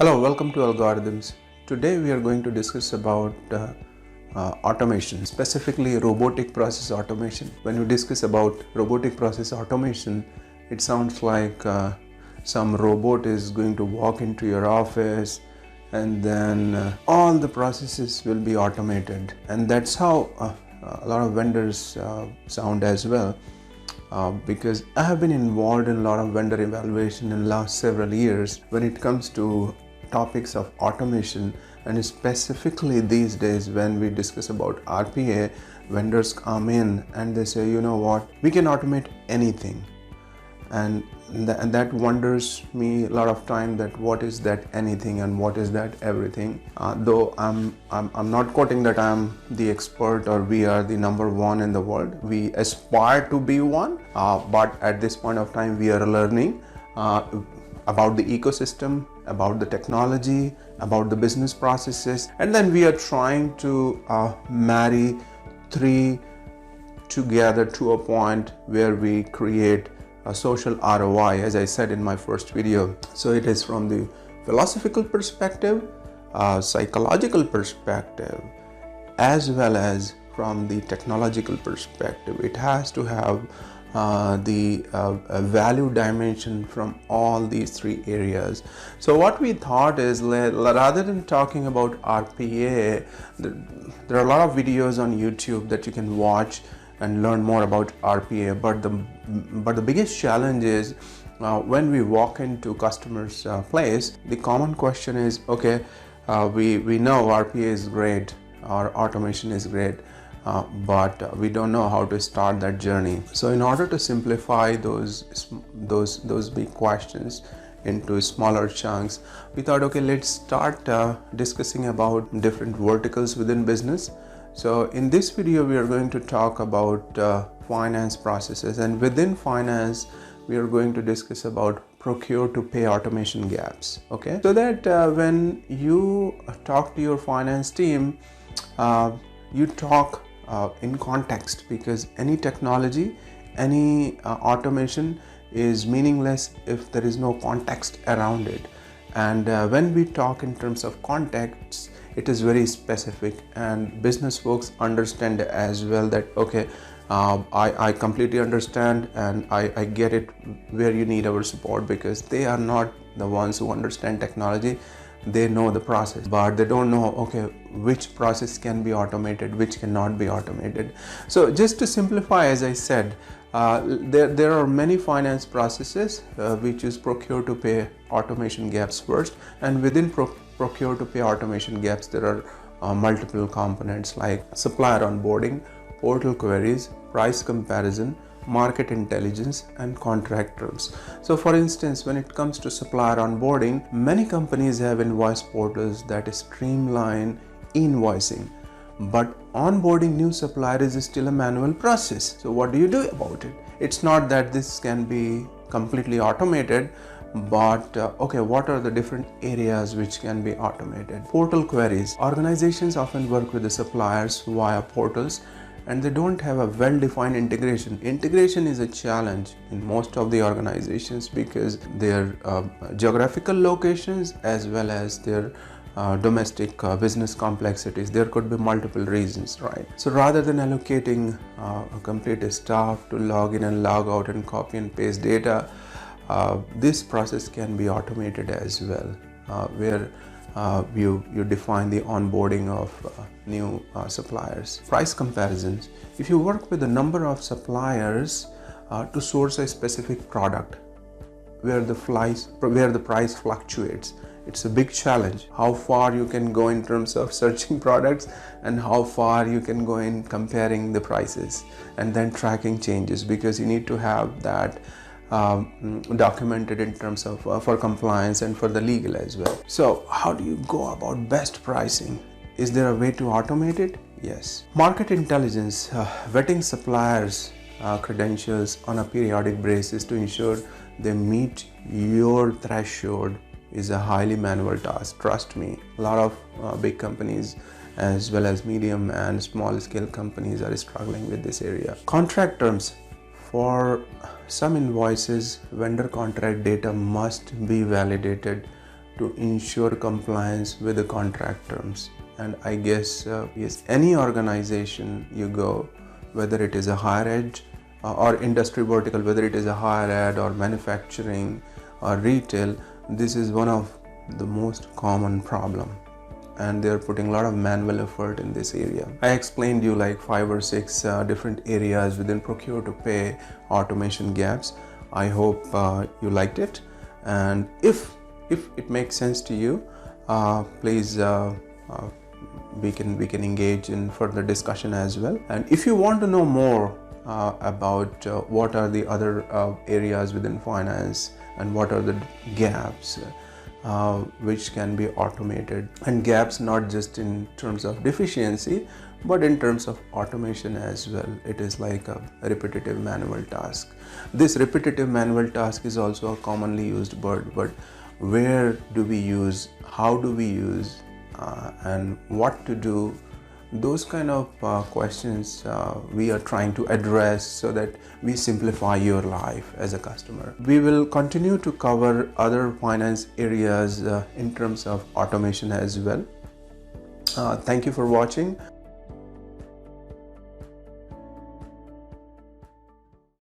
Hello, welcome to Algorithms. Today we are going to discuss about automation, specifically robotic process automation. When we discuss about robotic process automation, it sounds like some robot is going to walk into your office and then all the processes will be automated. And that's how a lot of vendors sound as well. Because I have been involved in a lot of vendor evaluation in the last several years when it comes to topics of automation, and specifically these days when we discuss about RPA, vendors come in and they say, you know what, we can automate anything. And that wonders me a lot of time, that what is that anything and what is that everything. Though I'm not quoting that I'm the expert or we are the number one in the world. We aspire to be one, but at this point of time we are learning about the ecosystem, about the technology, about the business processes, and then we are trying to marry three together to a point where we create a social ROI, as I said in my first video. So it is from the philosophical perspective, psychological perspective, as well as from the technological perspective. It has to have the value dimension from all these three areas. So what we thought is, rather than talking about RPA, there are a lot of videos on YouTube that you can watch and learn more about RPA, but the biggest challenge is when we walk into customers' place, the common question is, okay, we know RPA is great or automation is great, but we don't know how to start that journey. So in order to simplify those big questions into smaller chunks, we thought, okay, let's start discussing about different verticals within business. So in this video we are going to talk about finance processes, and within finance we are going to discuss about procure-to-pay automation gaps. Okay, so that when you talk to your finance team, you talk in context, because any technology, any automation is meaningless if there is no context around it. And when we talk in terms of context, it is very specific, and business folks understand as well that, okay, I completely understand and I get it where you need our support, because they are not the ones who understand technology. They know the process, but they don't know, okay, which process can be automated, which cannot be automated. So just to simplify, as I said, there are many finance processes. We choose procure-to-pay automation gaps first, and within procure-to-pay automation gaps there are multiple components like supplier onboarding, portal queries, price comparison, market intelligence, and contract terms. So for instance, when it comes to supplier onboarding, many companies have invoice portals that streamline invoicing, but onboarding new suppliers is still a manual process. So what do you do about it? It's not that this can be completely automated, but okay, what are the different areas which can be automated? Portal queries. Organizations often work with the suppliers via portals, and they don't have a well-defined integration. Integration is a challenge in most of the organizations because their geographical locations as well as their domestic business complexities. There could be multiple reasons, right? So rather than allocating a complete staff to log in and log out and copy and paste data, this process can be automated as well, where you define the onboarding of new suppliers. Price comparisons. If you work with a number of suppliers to source a specific product where the price fluctuates, it's a big challenge. How far you can go in terms of searching products, and how far you can go in comparing the prices and then tracking changes, because you need to have that documented in terms of for compliance and for the legal as well. So how do you go about best pricing? Is there a way to automate it? Yes. Market intelligence, vetting suppliers' credentials on a periodic basis to ensure they meet your threshold is a highly manual task. Trust me, a lot of big companies as well as medium and small scale companies are struggling with this area. Contract terms. For some invoices, vendor contract data must be validated to ensure compliance with the contract terms. And I guess yes, any organization you go, whether it is a higher ed or industry vertical, whether it is a higher ed or manufacturing or retail, this is one of the most common problem, and they're putting a lot of manual effort in this area. I explained you like 5 or 6 different areas within procure-to-pay automation gaps. I hope you liked it, and if it makes sense to you, please we can engage in further discussion as well. And if you want to know more about what are the other areas within finance and what are the gaps which can be automated, and gaps not just in terms of deficiency but in terms of automation as well. It is like a repetitive manual task. This repetitive manual task is also a commonly used word, but where do we use, how do we use, and what to do, those kind of questions we are trying to address so that we simplify your life as a customer. We will continue to cover other finance areas in terms of automation as well. Thank you for watching.